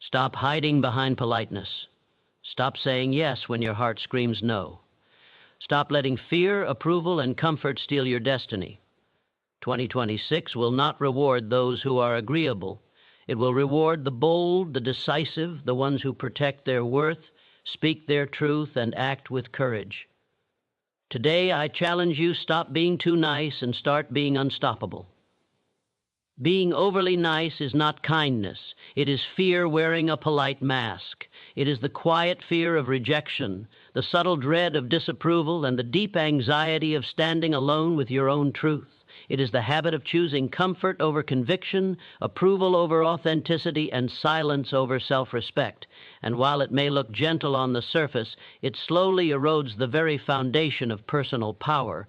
Stop hiding behind politeness. Stop saying yes when your heart screams no. Stop letting fear, approval, and comfort steal your destiny. 2026 will not reward those who are agreeable. It will reward the bold, the decisive, the ones who protect their worth, speak their truth, and act with courage. Today, I challenge you, stop being too nice and start being unstoppable. Being overly nice is not kindness. It is fear wearing a polite mask. It is the quiet fear of rejection, the subtle dread of disapproval, and the deep anxiety of standing alone with your own truth. It is the habit of choosing comfort over conviction, approval over authenticity, and silence over self-respect. And while it may look gentle on the surface, it slowly erodes the very foundation of personal power.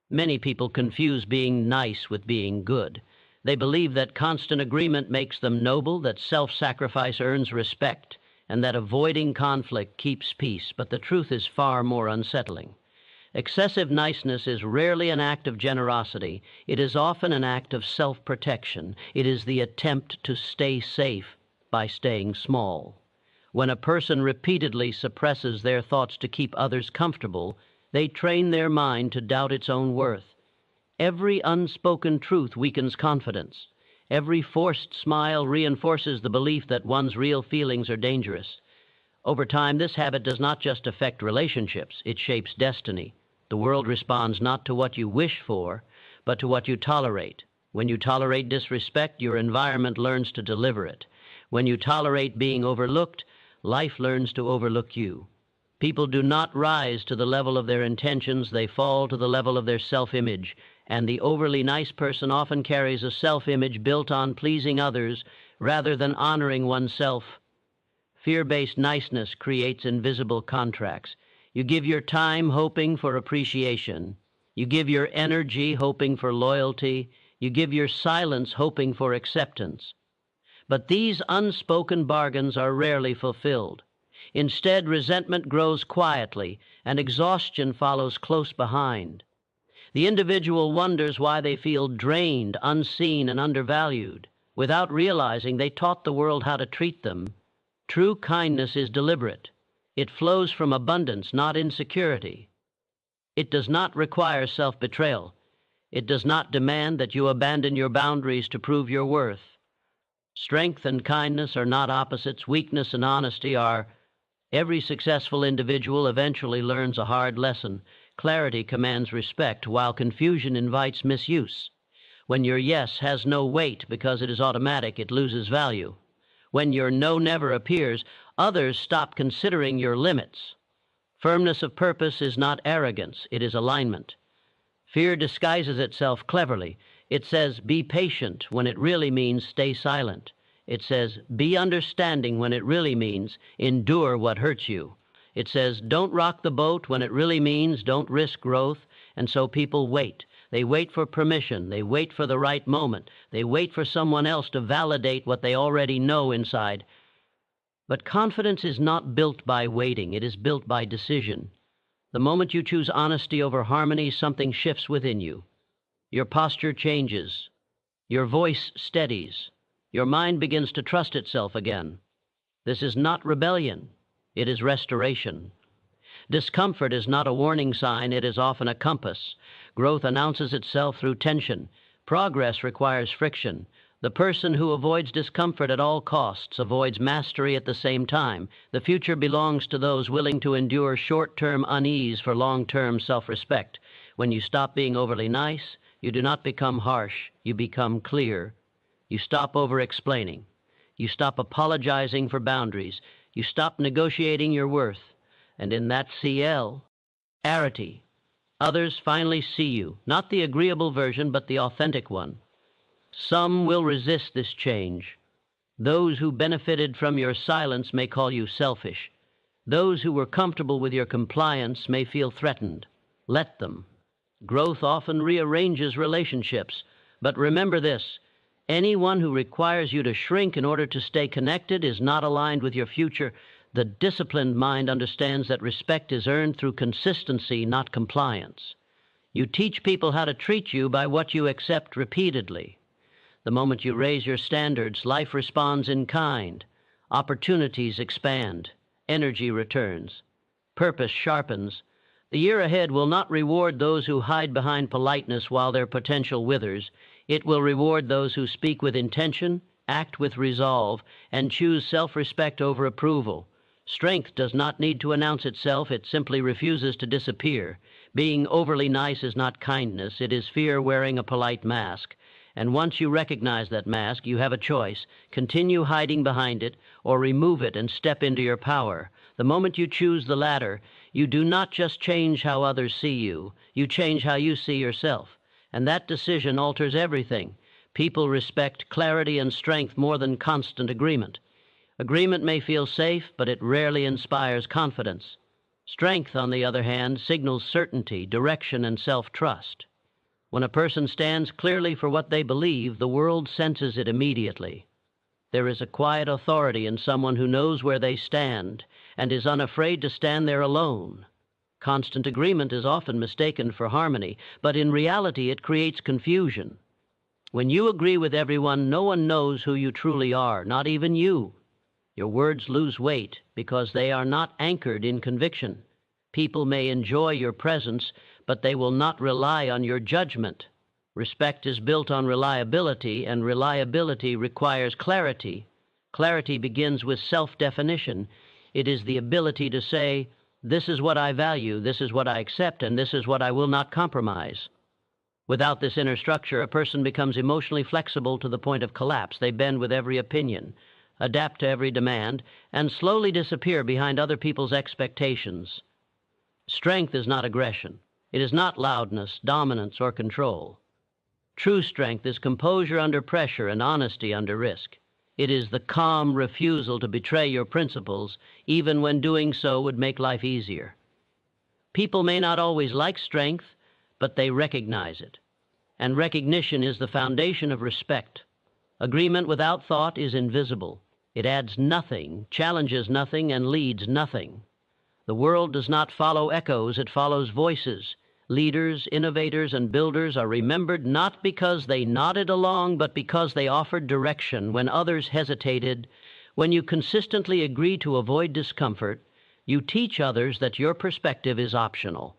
Many people confuse being nice with being good. They believe that constant agreement makes them noble, that self-sacrifice earns respect, and that avoiding conflict keeps peace. But the truth is far more unsettling. Excessive niceness is rarely an act of generosity. It is often an act of self-protection. It is the attempt to stay safe by staying small. When a person repeatedly suppresses their thoughts to keep others comfortable, they train their mind to doubt its own worth. Every unspoken truth weakens confidence. Every forced smile reinforces the belief that one's real feelings are dangerous. Over time, this habit does not just affect relationships, it shapes destiny. The world responds not to what you wish for, but to what you tolerate. When you tolerate disrespect, your environment learns to deliver it. When you tolerate being overlooked, life learns to overlook you. People do not rise to the level of their intentions, they fall to the level of their self-image. And the overly nice person often carries a self-image built on pleasing others rather than honoring oneself. Fear-based niceness creates invisible contracts. You give your time hoping for appreciation. You give your energy hoping for loyalty. You give your silence hoping for acceptance. But these unspoken bargains are rarely fulfilled. Instead, resentment grows quietly, and exhaustion follows close behind. The individual wonders why they feel drained, unseen, and undervalued. Without realizing, they taught the world how to treat them. True kindness is deliberate. It flows from abundance, not insecurity. It does not require self-betrayal. It does not demand that you abandon your boundaries to prove your worth. Strength and kindness are not opposites. Weakness and honesty are. Every successful individual eventually learns a hard lesson. Clarity commands respect, while confusion invites misuse. When your yes has no weight because it is automatic, it loses value. When your no never appears, others stop considering your limits. Firmness of purpose is not arrogance, it is alignment. Fear disguises itself cleverly. It says, be patient, when it really means stay silent. It says, be understanding, when it really means endure what hurts you. It says, don't rock the boat, when it really means don't risk growth. And so people wait. They wait for permission. They wait for the right moment. They wait for someone else to validate what they already know inside. But confidence is not built by waiting. It is built by decision. The moment you choose honesty over harmony, something shifts within you. Your posture changes. Your voice steadies. Your mind begins to trust itself again. This is not rebellion. It is restoration. Discomfort is not a warning sign, it is often a compass. Growth announces itself through tension. Progress requires friction. The person who avoids discomfort at all costs avoids mastery at the same time. The future belongs to those willing to endure short-term unease for long-term self-respect. When you stop being overly nice, you do not become harsh, you become clear. You stop over-explaining. You stop apologizing for boundaries. You stop negotiating your worth. And in that clarity, others finally see you, not the agreeable version, but the authentic one. Some will resist this change. Those who benefited from your silence may call you selfish. Those who were comfortable with your compliance may feel threatened. Let them. Growth often rearranges relationships. But remember this, anyone who requires you to shrink in order to stay connected is not aligned with your future. The disciplined mind understands that respect is earned through consistency, not compliance. You teach people how to treat you by what you accept repeatedly. The moment you raise your standards, life responds in kind. Opportunities expand. Energy returns. Purpose sharpens. The year ahead will not reward those who hide behind politeness while their potential withers. It will reward those who speak with intention, act with resolve, and choose self-respect over approval. Strength does not need to announce itself, it simply refuses to disappear. Being overly nice is not kindness, it is fear wearing a polite mask. And once you recognize that mask, you have a choice. Continue hiding behind it, or remove it and step into your power. The moment you choose the latter, you do not just change how others see you, you change how you see yourself. And that decision alters everything. People respect clarity and strength more than constant agreement. Agreement may feel safe, but it rarely inspires confidence. Strength, on the other hand, signals certainty, direction, and self-trust. When a person stands clearly for what they believe, the world senses it immediately. There is a quiet authority in someone who knows where they stand and is unafraid to stand there alone. Constant agreement is often mistaken for harmony, but in reality it creates confusion. When you agree with everyone, no one knows who you truly are, not even you. Your words lose weight because they are not anchored in conviction. People may enjoy your presence, but they will not rely on your judgment. Respect is built on reliability, and reliability requires clarity. Clarity begins with self-definition. It is the ability to say, this is what I value, this is what I accept, and this is what I will not compromise. Without this inner structure, a person becomes emotionally flexible to the point of collapse. They bend with every opinion, adapt to every demand, and slowly disappear behind other people's expectations. Strength is not aggression. It is not loudness, dominance, or control. True strength is composure under pressure and honesty under risk. It is the calm refusal to betray your principles, even when doing so would make life easier. People may not always like strength, but they recognize it. And recognition is the foundation of respect. Agreement without thought is invisible. It adds nothing, challenges nothing, and leads nothing. The world does not follow echoes, it follows voices. Leaders, innovators, and builders are remembered not because they nodded along, but because they offered direction when others hesitated. When you consistently agree to avoid discomfort, you teach others that your perspective is optional.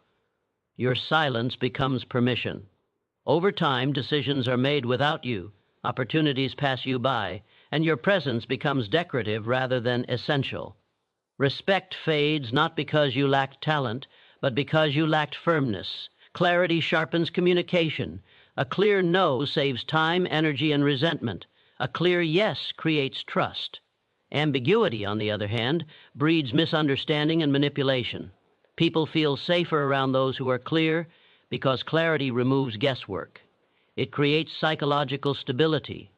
Your silence becomes permission. Over time, decisions are made without you, opportunities pass you by, and your presence becomes decorative rather than essential. Respect fades not because you lacked talent, but because you lacked firmness. Clarity sharpens communication. A clear no saves time, energy, and resentment. A clear yes creates trust. Ambiguity, on the other hand, breeds misunderstanding and manipulation. People feel safer around those who are clear because clarity removes guesswork. It creates psychological stability.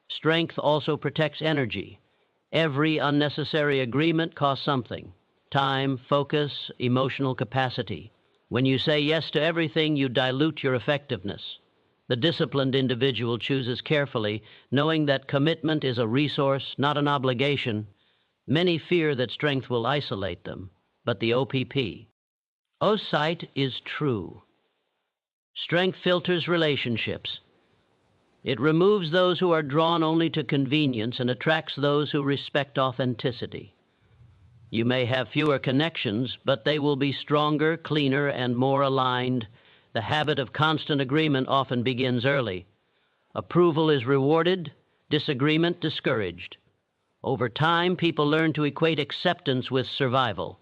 Strength also protects energy. Every unnecessary agreement costs something: time, focus, emotional capacity. When you say yes to everything, you dilute your effectiveness. The disciplined individual chooses carefully, knowing that commitment is a resource, not an obligation. Many fear that strength will isolate them, but the OPP. Sight is true. Strength filters relationships. It removes those who are drawn only to convenience and attracts those who respect authenticity. You may have fewer connections, but they will be stronger, cleaner, and more aligned. The habit of constant agreement often begins early. Approval is rewarded, disagreement discouraged. Over time, people learn to equate acceptance with survival.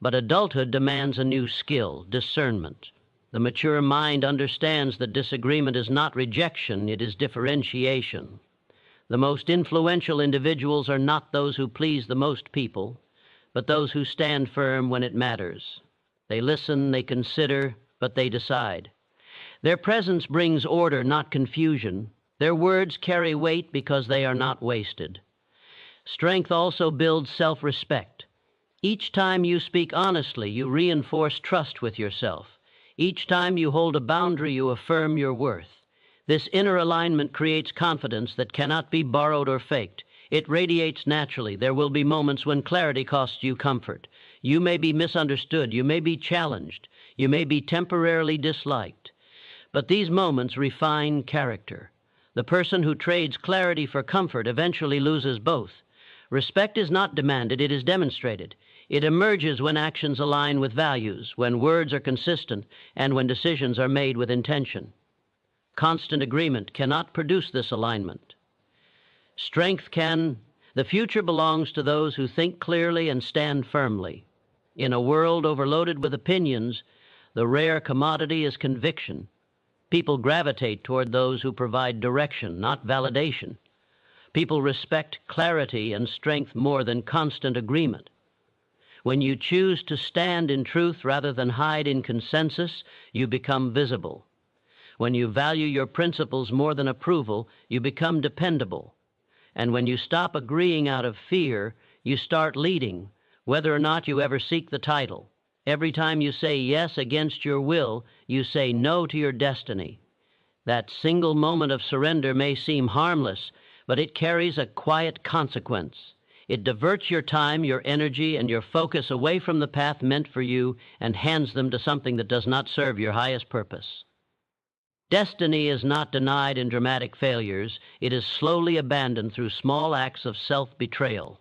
But adulthood demands a new skill: discernment. The mature mind understands that disagreement is not rejection, it is differentiation. The most influential individuals are not those who please the most people, but those who stand firm when it matters. They listen, they consider, but they decide. Their presence brings order, not confusion. Their words carry weight because they are not wasted. Strength also builds self-respect. Each time you speak honestly, you reinforce trust with yourself. Each time you hold a boundary, you affirm your worth. This inner alignment creates confidence that cannot be borrowed or faked. It radiates naturally. There will be moments when clarity costs you comfort. You may be misunderstood. You may be challenged. You may be temporarily disliked. But these moments refine character. The person who trades clarity for comfort eventually loses both. Respect is not demanded, it is demonstrated. It emerges when actions align with values, when words are consistent, and when decisions are made with intention. Constant agreement cannot produce this alignment. Strength can. The future belongs to those who think clearly and stand firmly. In a world overloaded with opinions, the rare commodity is conviction. People gravitate toward those who provide direction, not validation. People respect clarity and strength more than constant agreement. When you choose to stand in truth rather than hide in consensus, you become visible. When you value your principles more than approval, you become dependable. And when you stop agreeing out of fear, you start leading, whether or not you ever seek the title. Every time you say yes against your will, you say no to your destiny. That single moment of surrender may seem harmless, but it carries a quiet consequence. It diverts your time, your energy, and your focus away from the path meant for you and hands them to something that does not serve your highest purpose. Destiny is not denied in dramatic failures. It is slowly abandoned through small acts of self-betrayal.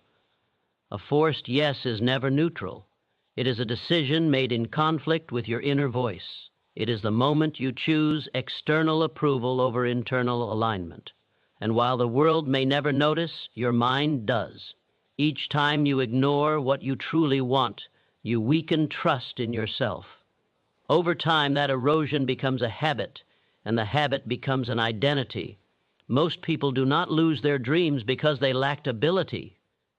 A forced yes is never neutral. It is a decision made in conflict with your inner voice. It is the moment you choose external approval over internal alignment. And while the world may never notice, your mind does. Each time you ignore what you truly want, you weaken trust in yourself. Over time, that erosion becomes a habit, and the habit becomes an identity. Most people do not lose their dreams because they lacked ability.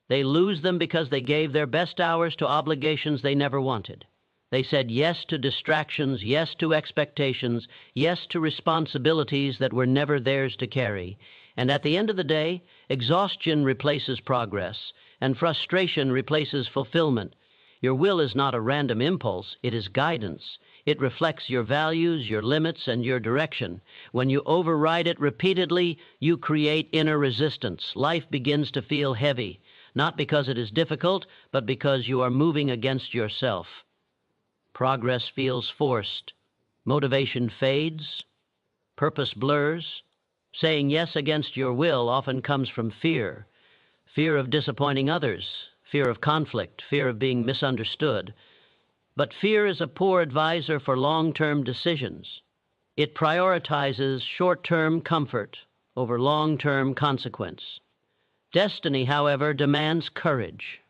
They lose them because they gave their best hours to obligations they never wanted. They said yes to distractions, yes to expectations, yes to responsibilities that were never theirs to carry. And at the end of the day, exhaustion replaces progress, and frustration replaces fulfillment. Your will is not a random impulse, it is guidance. It reflects your values, your limits, and your direction. When you override it repeatedly, you create inner resistance. Life begins to feel heavy, not because it is difficult, but because you are moving against yourself. Progress feels forced. Motivation fades. Purpose blurs. Saying yes against your will often comes from fear. Fear of disappointing others, fear of conflict, fear of being misunderstood. But fear is a poor advisor for long-term decisions. It prioritizes short-term comfort over long-term consequence. Destiny, however, demands courage.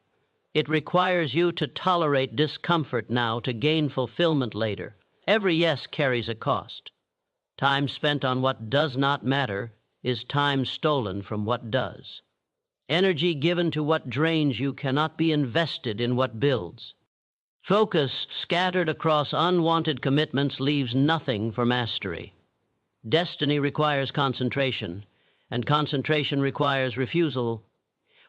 It requires you to tolerate discomfort now to gain fulfillment later. Every yes carries a cost. Time spent on what does not matter is time stolen from what does. Energy given to what drains you cannot be invested in what builds. Focus scattered across unwanted commitments leaves nothing for mastery. Destiny requires concentration, and concentration requires refusal.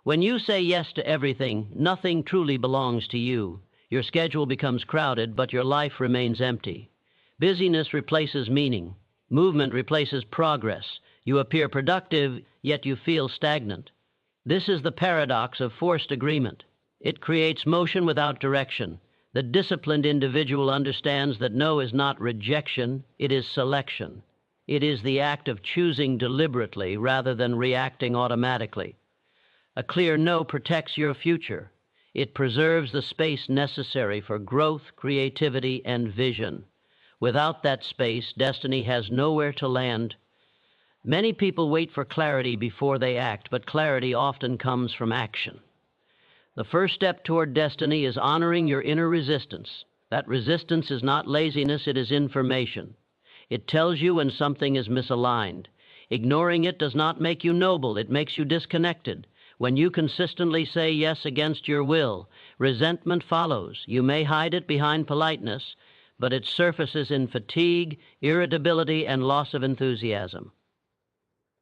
When you say yes to everything, nothing truly belongs to you. Your schedule becomes crowded, but your life remains empty. Busyness replaces meaning. Movement replaces progress. You appear productive, yet you feel stagnant. This is the paradox of forced agreement. It creates motion without direction. The disciplined individual understands that no is not rejection, it is selection. It is the act of choosing deliberately rather than reacting automatically. A clear no protects your future. It preserves the space necessary for growth, creativity, and vision. Without that space, destiny has nowhere to land. Many people wait for clarity before they act, but clarity often comes from action. The first step toward destiny is honoring your inner resistance. That resistance is not laziness, it is information. It tells you when something is misaligned. Ignoring it does not make you noble, it makes you disconnected. When you consistently say yes against your will, resentment follows. You may hide it behind politeness, but it surfaces in fatigue, irritability, and loss of enthusiasm.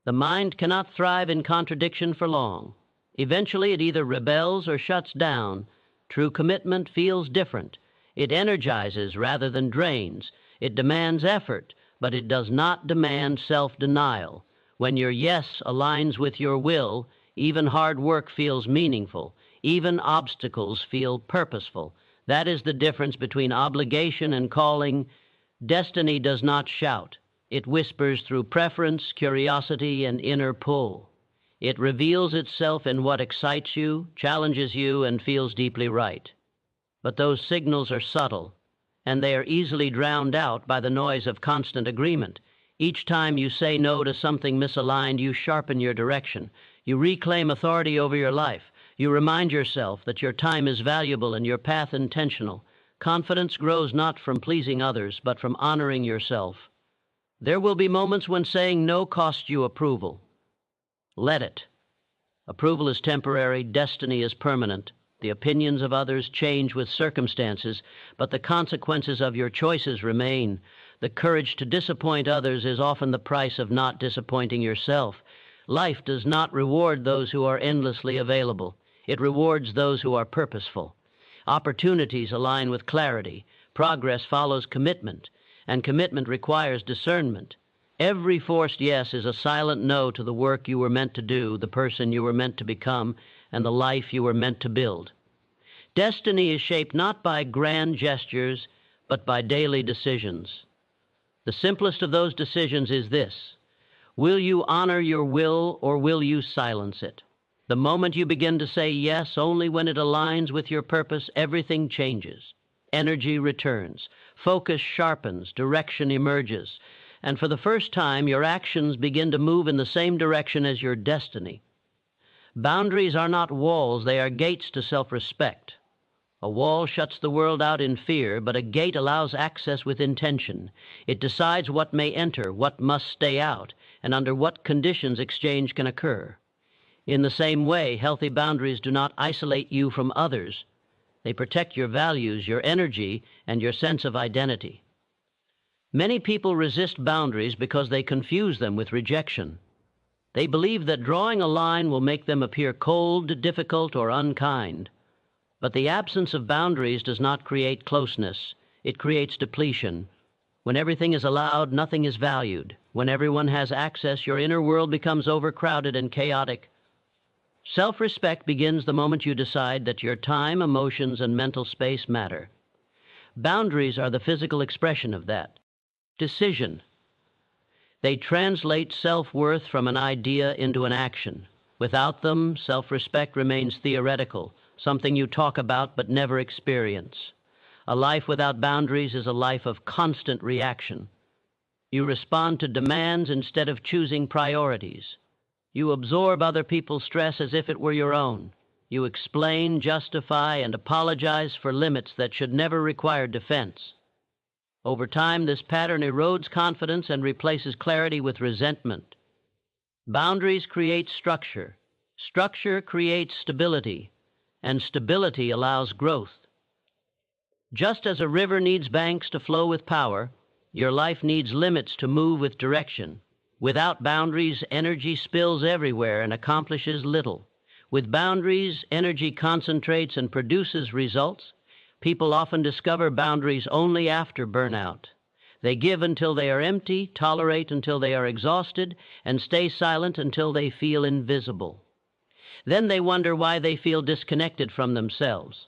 The mind cannot thrive in contradiction for long. Eventually, it either rebels or shuts down. True commitment feels different. It energizes rather than drains. It demands effort, but it does not demand self-denial. When your yes aligns with your will, even hard work feels meaningful. Even obstacles feel purposeful. That is the difference between obligation and calling. Destiny does not shout. It whispers through preference, curiosity, and inner pull. It reveals itself in what excites you, challenges you, and feels deeply right. But those signals are subtle, and they are easily drowned out by the noise of constant agreement. Each time you say no to something misaligned, you sharpen your direction. You reclaim authority over your life. You remind yourself that your time is valuable and your path intentional. Confidence grows not from pleasing others, but from honoring yourself. There will be moments when saying no costs you approval. Let it. Approval is temporary, destiny is permanent. The opinions of others change with circumstances, but the consequences of your choices remain. The courage to disappoint others is often the price of not disappointing yourself. Life does not reward those who are endlessly available. It rewards those who are purposeful. Opportunities align with clarity. Progress follows commitment, and commitment requires discernment. Every forced yes is a silent no to the work you were meant to do, the person you were meant to become, and the life you were meant to build. Destiny is shaped not by grand gestures, but by daily decisions. The simplest of those decisions is this: will you honor your will, or will you silence it? The moment you begin to say yes only when it aligns with your purpose, everything changes. Energy returns, focus sharpens, direction emerges, and for the first time, your actions begin to move in the same direction as your destiny. Boundaries are not walls, they are gates to self-respect. A wall shuts the world out in fear, but a gate allows access with intention. It decides what may enter, what must stay out, and under what conditions exchange can occur. In the same way, healthy boundaries do not isolate you from others. They protect your values, your energy, and your sense of identity. Many people resist boundaries because they confuse them with rejection. They believe that drawing a line will make them appear cold, difficult, or unkind. But the absence of boundaries does not create closeness. It creates depletion. When everything is allowed, nothing is valued. When everyone has access, your inner world becomes overcrowded and chaotic. Self-respect begins the moment you decide that your time, emotions, and mental space matter. Boundaries are the physical expression of that. Decision. They translate self-worth from an idea into an action. Without them, self-respect remains theoretical, something you talk about but never experience. A life without boundaries is a life of constant reaction. You respond to demands instead of choosing priorities. You absorb other people's stress as if it were your own. You explain, justify, and apologize for limits that should never require defense. Over time, this pattern erodes confidence and replaces clarity with resentment. Boundaries create structure. Structure creates stability, and stability allows growth. Just as a river needs banks to flow with power, your life needs limits to move with direction. Without boundaries, energy spills everywhere and accomplishes little. With boundaries, energy concentrates and produces results. People often discover boundaries only after burnout. They give until they are empty, tolerate until they are exhausted, and stay silent until they feel invisible. Then they wonder why they feel disconnected from themselves.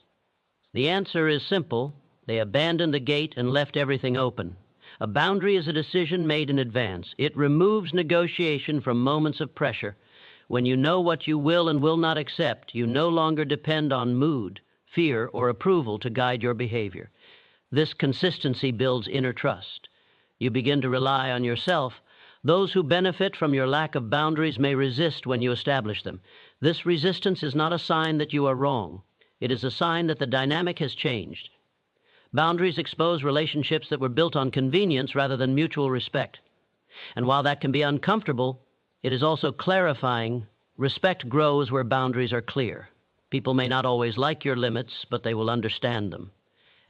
The answer is simple: they abandoned the gate and left everything open. A boundary is a decision made in advance. It removes negotiation from moments of pressure. When you know what you will and will not accept, you no longer depend on mood, fear, or approval to guide your behavior. This consistency builds inner trust. You begin to rely on yourself. Those who benefit from your lack of boundaries may resist when you establish them. This resistance is not a sign that you are wrong. It is a sign that the dynamic has changed. Boundaries expose relationships that were built on convenience rather than mutual respect. And while that can be uncomfortable, it is also clarifying. Respect grows where boundaries are clear. People may not always like your limits, but they will understand them.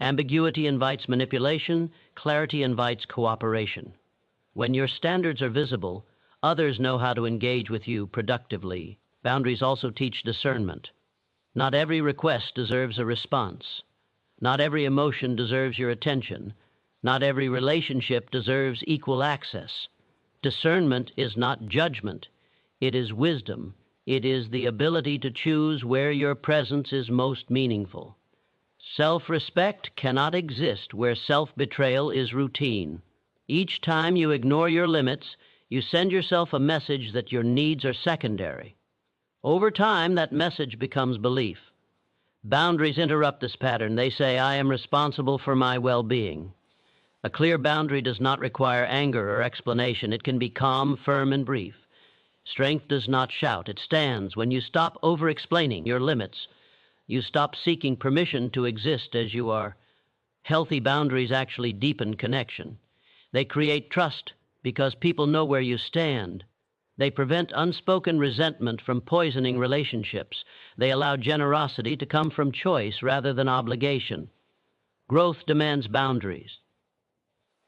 Ambiguity invites manipulation. Clarity invites cooperation. When your standards are visible, others know how to engage with you productively. Boundaries also teach discernment. Not every request deserves a response. Not every emotion deserves your attention. Not every relationship deserves equal access. Discernment is not judgment. It is wisdom. It is the ability to choose where your presence is most meaningful. Self-respect cannot exist where self-betrayal is routine. Each time you ignore your limits, you send yourself a message that your needs are secondary. Over time, that message becomes belief. Boundaries interrupt this pattern. They say, I am responsible for my well-being. A clear boundary does not require anger or explanation. It can be calm, firm, and brief. Strength does not shout. It stands. When you stop over-explaining your limits, you stop seeking permission to exist as you are. Healthy boundaries actually deepen connection. They create trust because people know where you stand. They prevent unspoken resentment from poisoning relationships. They allow generosity to come from choice rather than obligation. Growth demands boundaries.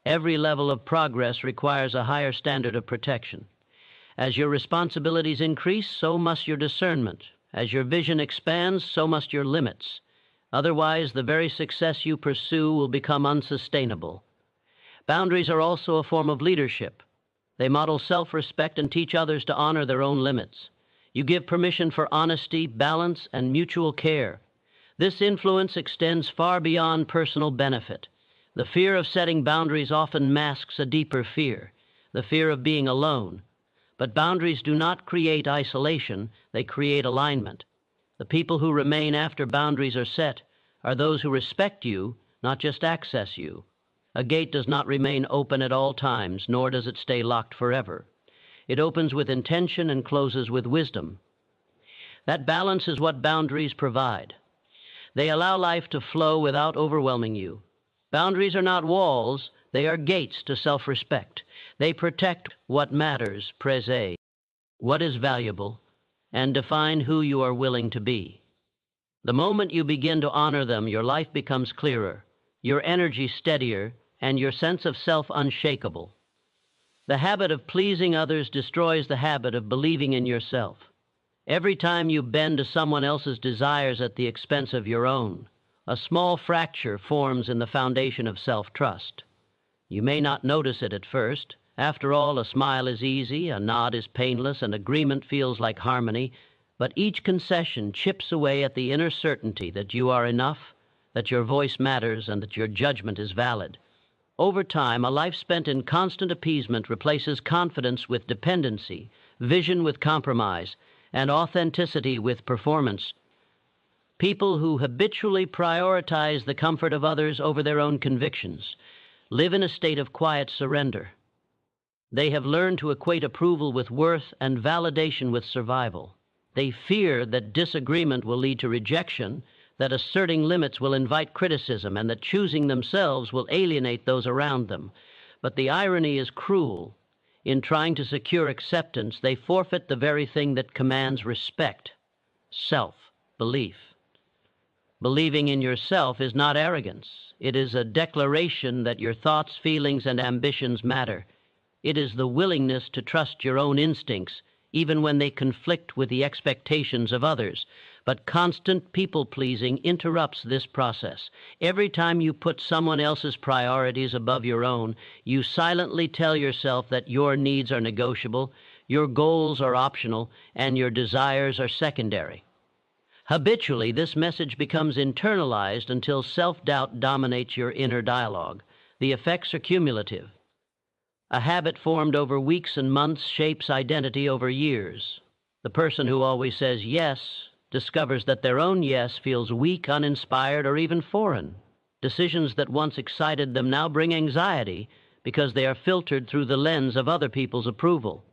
Every level of progress requires a higher standard of protection. As your responsibilities increase, so must your discernment. As your vision expands, so must your limits. Otherwise, the very success you pursue will become unsustainable. Boundaries are also a form of leadership. They model self-respect and teach others to honor their own limits. You give permission for honesty, balance, and mutual care. This influence extends far beyond personal benefit. The fear of setting boundaries often masks a deeper fear, the fear of being alone. But boundaries do not create isolation, they create alignment. The people who remain after boundaries are set are those who respect you, not just access you. A gate does not remain open at all times, nor does it stay locked forever. It opens with intention and closes with wisdom. That balance is what boundaries provide. They allow life to flow without overwhelming you. Boundaries are not walls, they are gates to self-respect. They protect what matters, what is valuable, and define who you are willing to be. The moment you begin to honor them, your life becomes clearer, your energy steadier, and your sense of self unshakable. The habit of pleasing others destroys the habit of believing in yourself. Every time you bend to someone else's desires at the expense of your own, a small fracture forms in the foundation of self-trust. You may not notice it at first. After all, a smile is easy, a nod is painless, and agreement feels like harmony, but each concession chips away at the inner certainty that you are enough, that your voice matters, and that your judgment is valid. Over time, a life spent in constant appeasement replaces confidence with dependency, vision with compromise, and authenticity with performance. People who habitually prioritize the comfort of others over their own convictions live in a state of quiet surrender. They have learned to equate approval with worth and validation with survival. They fear that disagreement will lead to rejection, that asserting limits will invite criticism, and that choosing themselves will alienate those around them. But the irony is cruel. In trying to secure acceptance, they forfeit the very thing that commands respect: self-belief. Believing in yourself is not arrogance. It is a declaration that your thoughts, feelings, and ambitions matter. It is the willingness to trust your own instincts, even when they conflict with the expectations of others. But constant people-pleasing interrupts this process. Every time you put someone else's priorities above your own, you silently tell yourself that your needs are negotiable, your goals are optional, and your desires are secondary. Habitually, this message becomes internalized until self-doubt dominates your inner dialogue. The effects are cumulative. A habit formed over weeks and months shapes identity over years. The person who always says yes discovers that their own yes feels weak, uninspired, or even foreign. Decisions that once excited them now bring anxiety because they are filtered through the lens of other people's approval.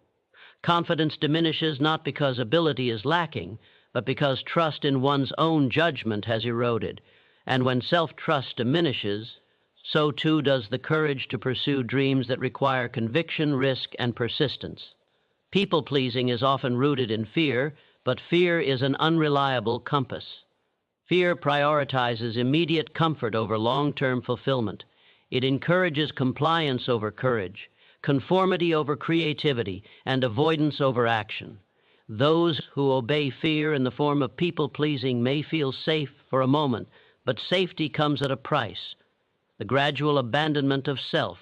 Confidence diminishes not because ability is lacking, but because trust in one's own judgment has eroded. And when self-trust diminishes, so too does the courage to pursue dreams that require conviction, risk, and persistence. People-pleasing is often rooted in fear, but fear is an unreliable compass. Fear prioritizes immediate comfort over long-term fulfillment. It encourages compliance over courage, conformity over creativity, and avoidance over action. Those who obey fear in the form of people-pleasing may feel safe for a moment, but safety comes at a price: the gradual abandonment of self.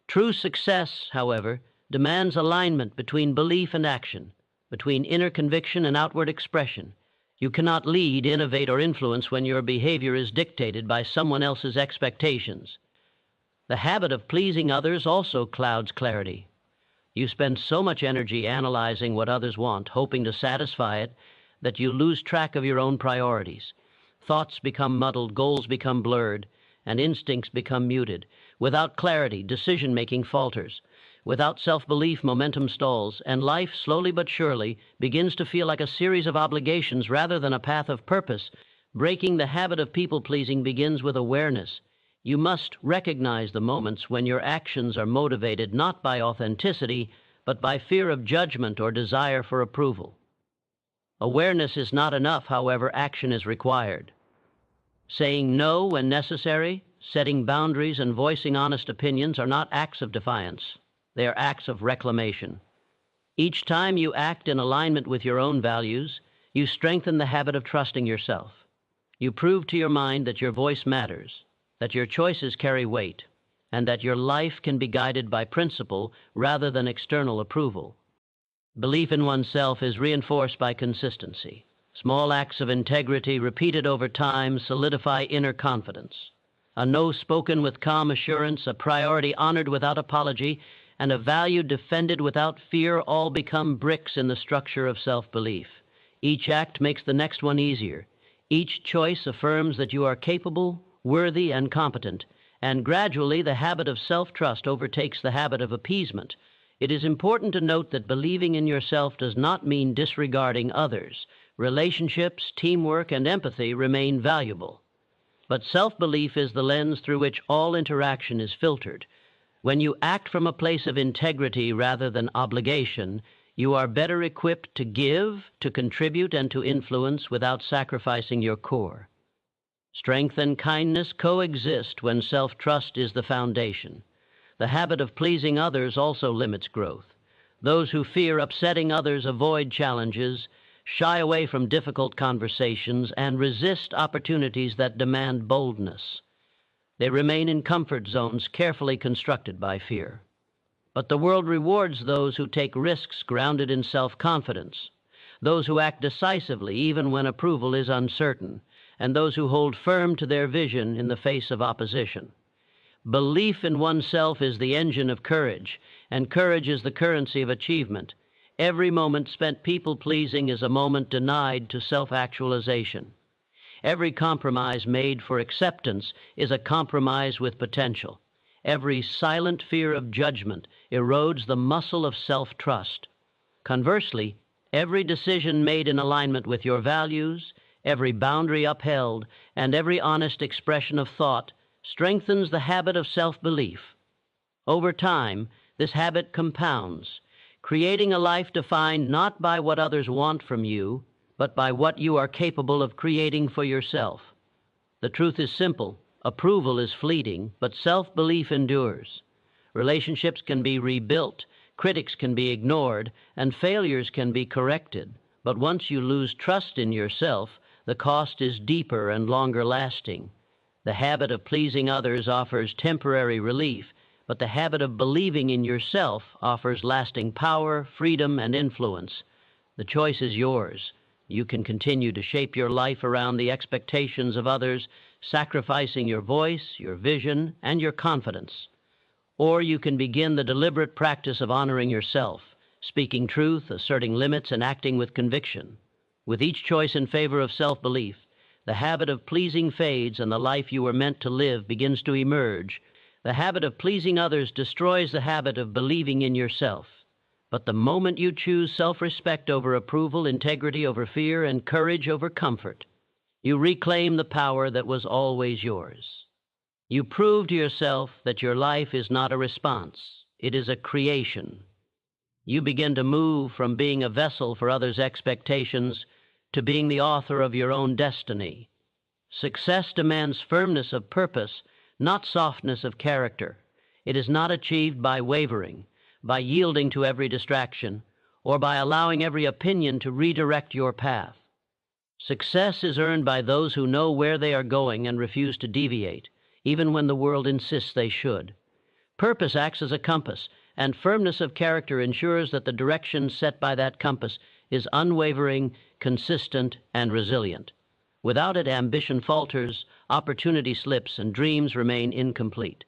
True success, however, demands alignment between belief and action, between inner conviction and outward expression. You cannot lead, innovate, or influence when your behavior is dictated by someone else's expectations. The habit of pleasing others also clouds clarity. You spend so much energy analyzing what others want, hoping to satisfy it, that you lose track of your own priorities. Thoughts become muddled, goals become blurred, and instincts become muted. Without clarity, decision-making falters. Without self-belief, momentum stalls, and life, slowly but surely, begins to feel like a series of obligations rather than a path of purpose. Breaking the habit of people-pleasing begins with awareness. You must recognize the moments when your actions are motivated not by authenticity, but by fear of judgment or desire for approval. Awareness is not enough, however, action is required. Saying no when necessary, setting boundaries, and voicing honest opinions are not acts of defiance. They are acts of reclamation. Each time you act in alignment with your own values, you strengthen the habit of trusting yourself. You prove to your mind that your voice matters, that your choices carry weight, and that your life can be guided by principle rather than external approval. Belief in oneself is reinforced by consistency. Small acts of integrity repeated over time solidify inner confidence. A no spoken with calm assurance, a priority honored without apology, and a value defended without fear all become bricks in the structure of self-belief. Each act makes the next one easier. Each choice affirms that you are capable, worthy, and competent, and gradually the habit of self-trust overtakes the habit of appeasement. It is important to note that believing in yourself does not mean disregarding others. Relationships, teamwork, and empathy remain valuable. But self-belief is the lens through which all interaction is filtered. When you act from a place of integrity rather than obligation, you are better equipped to give, to contribute, and to influence without sacrificing your core. Strength and kindness coexist when self-trust is the foundation. The habit of pleasing others also limits growth. Those who fear upsetting others avoid challenges, shy away from difficult conversations, and resist opportunities that demand boldness. They remain in comfort zones carefully constructed by fear. But the world rewards those who take risks grounded in self-confidence, those who act decisively even when approval is uncertain, and those who hold firm to their vision in the face of opposition. Belief in oneself is the engine of courage, and courage is the currency of achievement. Every moment spent people-pleasing is a moment denied to self-actualization. Every compromise made for acceptance is a compromise with potential. Every silent fear of judgment erodes the muscle of self-trust. Conversely, every decision made in alignment with your values, every boundary upheld, and every honest expression of thought strengthens the habit of self-belief. Over time, this habit compounds, creating a life defined not by what others want from you, but by what you are capable of creating for yourself. The truth is simple. Approval is fleeting, but self-belief endures. Relationships can be rebuilt, critics can be ignored, and failures can be corrected. But once you lose trust in yourself, the cost is deeper and longer lasting. The habit of pleasing others offers temporary relief, but the habit of believing in yourself offers lasting power, freedom, and influence. The choice is yours. You can continue to shape your life around the expectations of others, sacrificing your voice, your vision, and your confidence. Or you can begin the deliberate practice of honoring yourself, speaking truth, asserting limits, and acting with conviction. With each choice in favor of self-belief, the habit of pleasing fades and the life you were meant to live begins to emerge. The habit of pleasing others destroys the habit of believing in yourself. But the moment you choose self-respect over approval, integrity over fear, and courage over comfort, you reclaim the power that was always yours. You prove to yourself that your life is not a response, it is a creation. You begin to move from being a vessel for others' expectations to being the author of your own destiny. Success demands firmness of purpose, not softness of character. It is not achieved by wavering, by yielding to every distraction, or by allowing every opinion to redirect your path. Success is earned by those who know where they are going and refuse to deviate, even when the world insists they should. Purpose acts as a compass, and firmness of character ensures that the direction set by that compass is unwavering, consistent, and resilient. Without it, ambition falters, opportunity slips, and dreams remain incomplete.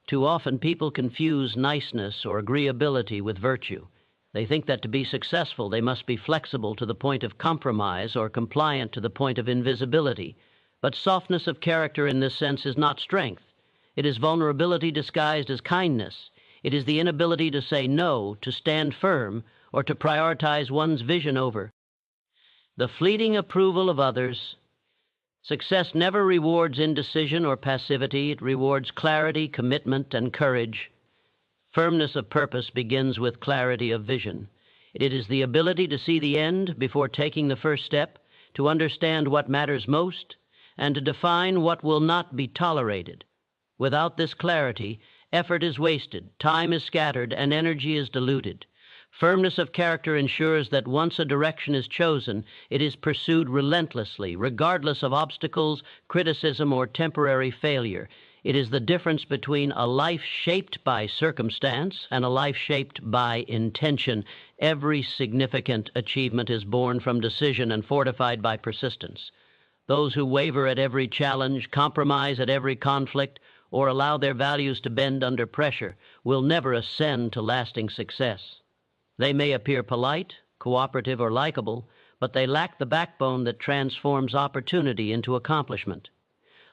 Too often, people confuse niceness or agreeability with virtue. They think that to be successful, they must be flexible to the point of compromise or compliant to the point of invisibility. But softness of character in this sense is not strength. It is vulnerability disguised as kindness. It is the inability to say no, to stand firm, or to prioritize one's vision over the fleeting approval of others. Success never rewards indecision or passivity. It rewards clarity, commitment, and courage. Firmness of purpose begins with clarity of vision. It is the ability to see the end before taking the first step, to understand what matters most, and to define what will not be tolerated. Without this clarity, effort is wasted, time is scattered, and energy is diluted. Firmness of character ensures that once a direction is chosen, it is pursued relentlessly, regardless of obstacles, criticism, or temporary failure. It is the difference between a life shaped by circumstance and a life shaped by intention. Every significant achievement is born from decision and fortified by persistence. Those who waver at every challenge, compromise at every conflict, or allow their values to bend under pressure will never ascend to lasting success. They may appear polite, cooperative, or likable, but they lack the backbone that transforms opportunity into accomplishment.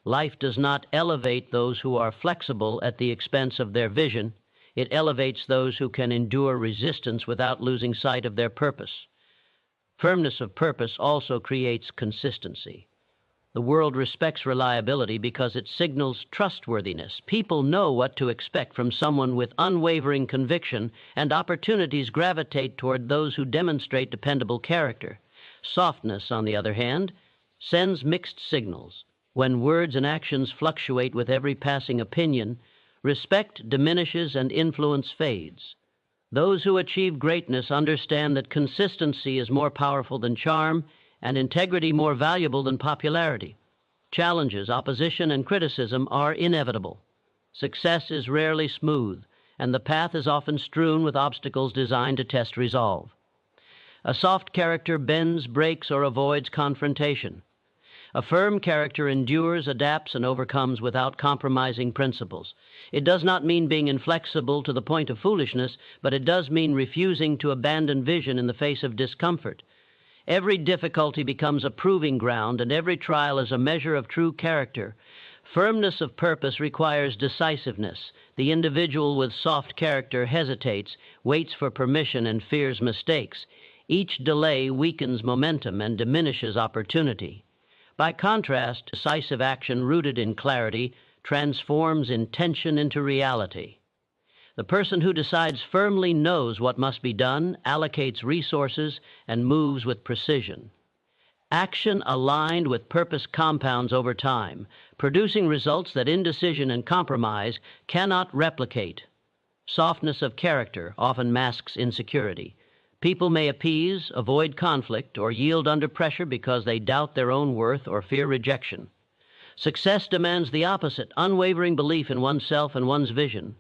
Life does not elevate those who are flexible at the expense of their vision. It elevates those who can endure resistance without losing sight of their purpose. Firmness of purpose also creates consistency. The world respects reliability because it signals trustworthiness. People know what to expect from someone with unwavering conviction, and opportunities gravitate toward those who demonstrate dependable character. Softness, on the other hand, sends mixed signals. When words and actions fluctuate with every passing opinion, respect diminishes and influence fades. Those who achieve greatness understand that consistency is more powerful than charm, and integrity more valuable than popularity. Challenges, opposition, and criticism are inevitable. Success is rarely smooth, and the path is often strewn with obstacles designed to test resolve. A soft character bends, breaks, or avoids confrontation. A firm character endures, adapts, and overcomes without compromising principles. It does not mean being inflexible to the point of foolishness, but it does mean refusing to abandon vision in the face of discomfort. Every difficulty becomes a proving ground, and every trial is a measure of true character. Firmness of purpose requires decisiveness. The individual with soft character hesitates, waits for permission, and fears mistakes. Each delay weakens momentum and diminishes opportunity. By contrast, decisive action rooted in clarity transforms intention into reality. The person who decides firmly knows what must be done, allocates resources, and moves with precision. Action aligned with purpose compounds over time, producing results that indecision and compromise cannot replicate. Softness of character often masks insecurity. People may appease, avoid conflict, or yield under pressure because they doubt their own worth or fear rejection. Success demands the opposite, unwavering belief in oneself and one's vision.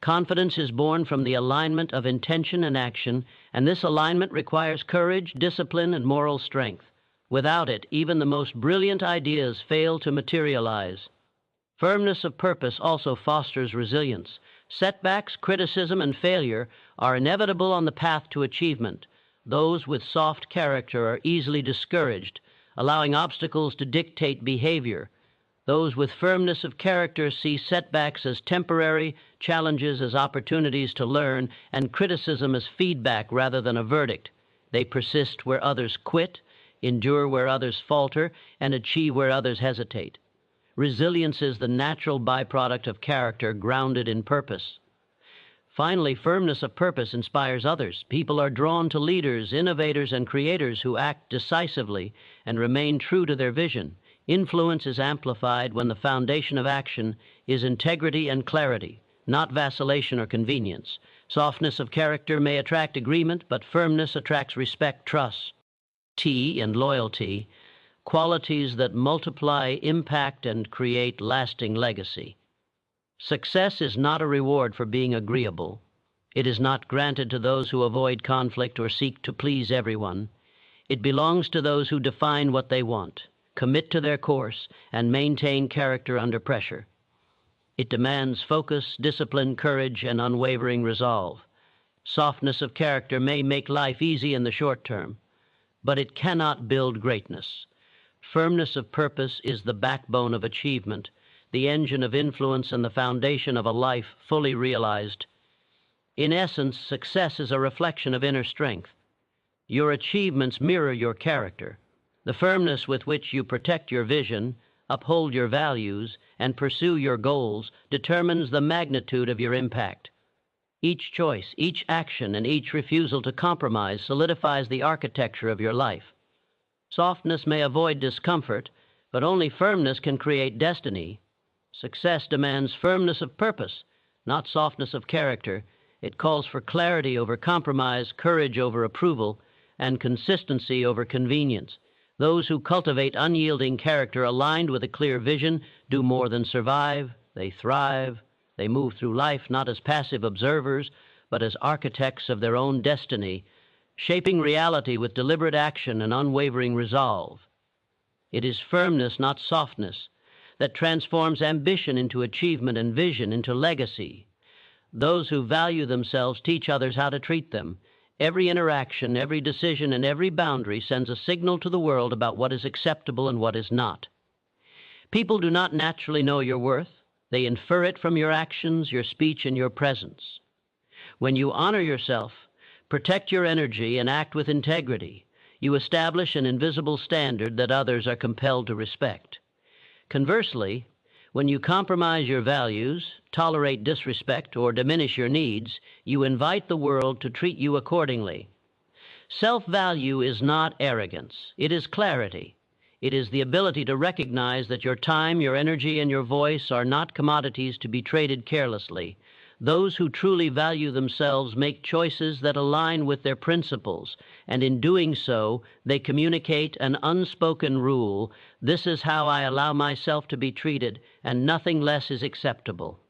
Confidence is born from the alignment of intention and action, and this alignment requires courage, discipline, and moral strength. Without it, even the most brilliant ideas fail to materialize. Firmness of purpose also fosters resilience. Setbacks, criticism, and failure are inevitable on the path to achievement. Those with soft character are easily discouraged, allowing obstacles to dictate behavior. Those with firmness of character see setbacks as temporary, challenges as opportunities to learn, and criticism as feedback rather than a verdict. They persist where others quit, endure where others falter, and achieve where others hesitate. Resilience is the natural byproduct of character grounded in purpose. Finally, firmness of purpose inspires others. People are drawn to leaders, innovators, and creators who act decisively and remain true to their vision. Influence is amplified when the foundation of action is integrity and clarity, not vacillation or convenience. Softness of character may attract agreement, but firmness attracts respect, trust, and loyalty, qualities that multiply impact and create lasting legacy. Success is not a reward for being agreeable. It is not granted to those who avoid conflict or seek to please everyone. It belongs to those who define what they want, commit to their course, and maintain character under pressure. It demands focus, discipline, courage, and unwavering resolve. Softness of character may make life easy in the short term, but it cannot build greatness. Firmness of purpose is the backbone of achievement, the engine of influence, and the foundation of a life fully realized. In essence, success is a reflection of inner strength. Your achievements mirror your character. The firmness with which you protect your vision, uphold your values, and pursue your goals determines the magnitude of your impact. Each choice, each action, and each refusal to compromise solidifies the architecture of your life. Softness may avoid discomfort, but only firmness can create destiny. Success demands firmness of purpose, not softness of character. It calls for clarity over compromise, courage over approval, and consistency over convenience. Those who cultivate unyielding character aligned with a clear vision do more than survive, they thrive. They move through life not as passive observers, but as architects of their own destiny, shaping reality with deliberate action and unwavering resolve. It is firmness, not softness, that transforms ambition into achievement and vision into legacy. Those who value themselves teach others how to treat them. Every interaction, every decision, and every boundary sends a signal to the world about what is acceptable and what is not. People do not naturally know your worth. They infer it from your actions, your speech, and your presence. When you honor yourself, protect your energy, and act with integrity, you establish an invisible standard that others are compelled to respect. Conversely, when you compromise your values, tolerate disrespect, or diminish your needs, you invite the world to treat you accordingly. Self-value is not arrogance. It is clarity. It is the ability to recognize that your time, your energy, and your voice are not commodities to be traded carelessly. Those who truly value themselves make choices that align with their principles, and in doing so, they communicate an unspoken rule: this is how I allow myself to be treated, and nothing less is acceptable.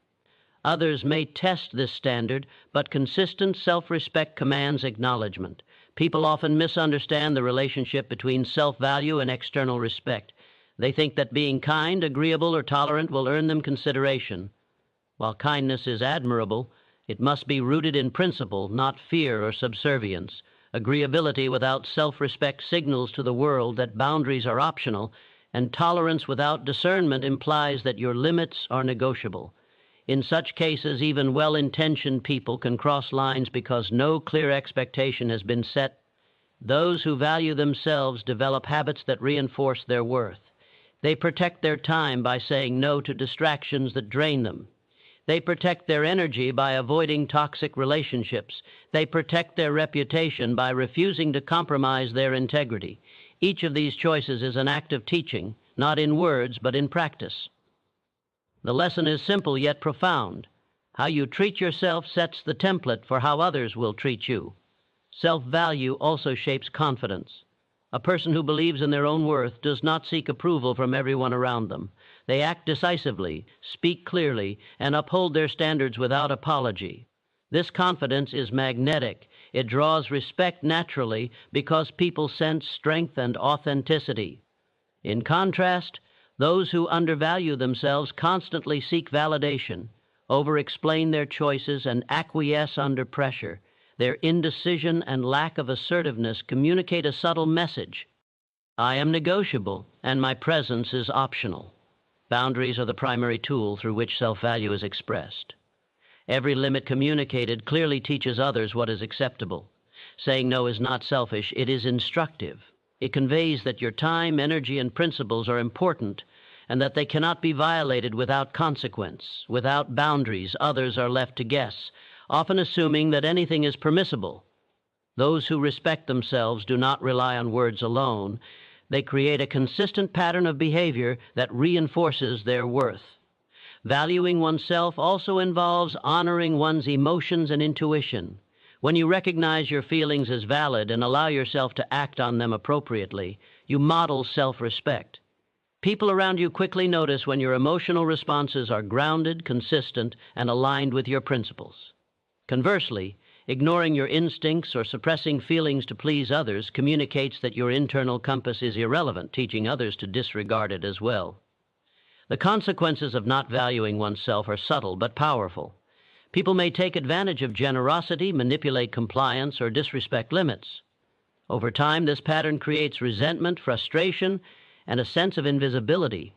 Others may test this standard, but consistent self-respect commands acknowledgement. People often misunderstand the relationship between self-value and external respect. They think that being kind, agreeable, or tolerant will earn them consideration. While kindness is admirable, it must be rooted in principle, not fear or subservience. Agreeability without self-respect signals to the world that boundaries are optional, and tolerance without discernment implies that your limits are negotiable. In such cases, even well-intentioned people can cross lines because no clear expectation has been set. Those who value themselves develop habits that reinforce their worth. They protect their time by saying no to distractions that drain them. They protect their energy by avoiding toxic relationships. They protect their reputation by refusing to compromise their integrity. Each of these choices is an act of teaching, not in words, but in practice. The lesson is simple yet profound. How you treat yourself sets the template for how others will treat you. Self-value also shapes confidence. A person who believes in their own worth does not seek approval from everyone around them. They act decisively, speak clearly, and uphold their standards without apology. This confidence is magnetic. It draws respect naturally because people sense strength and authenticity. In contrast, those who undervalue themselves constantly seek validation, over-explain their choices, and acquiesce under pressure. Their indecision and lack of assertiveness communicate a subtle message: I am negotiable, and my presence is optional. Boundaries are the primary tool through which self-value is expressed. Every limit communicated clearly teaches others what is acceptable. Saying no is not selfish, it is instructive. It conveys that your time, energy, and principles are important, and that they cannot be violated without consequence. Without boundaries, others are left to guess, often assuming that anything is permissible. Those who respect themselves do not rely on words alone. They create a consistent pattern of behavior that reinforces their worth. Valuing oneself also involves honoring one's emotions and intuition. When you recognize your feelings as valid and allow yourself to act on them appropriately, you model self-respect. People around you quickly notice when your emotional responses are grounded, consistent, and aligned with your principles. Conversely, ignoring your instincts or suppressing feelings to please others communicates that your internal compass is irrelevant, teaching others to disregard it as well. The consequences of not valuing oneself are subtle but powerful. People may take advantage of generosity, manipulate compliance, or disrespect limits. Over time, this pattern creates resentment, frustration, and a sense of invisibility,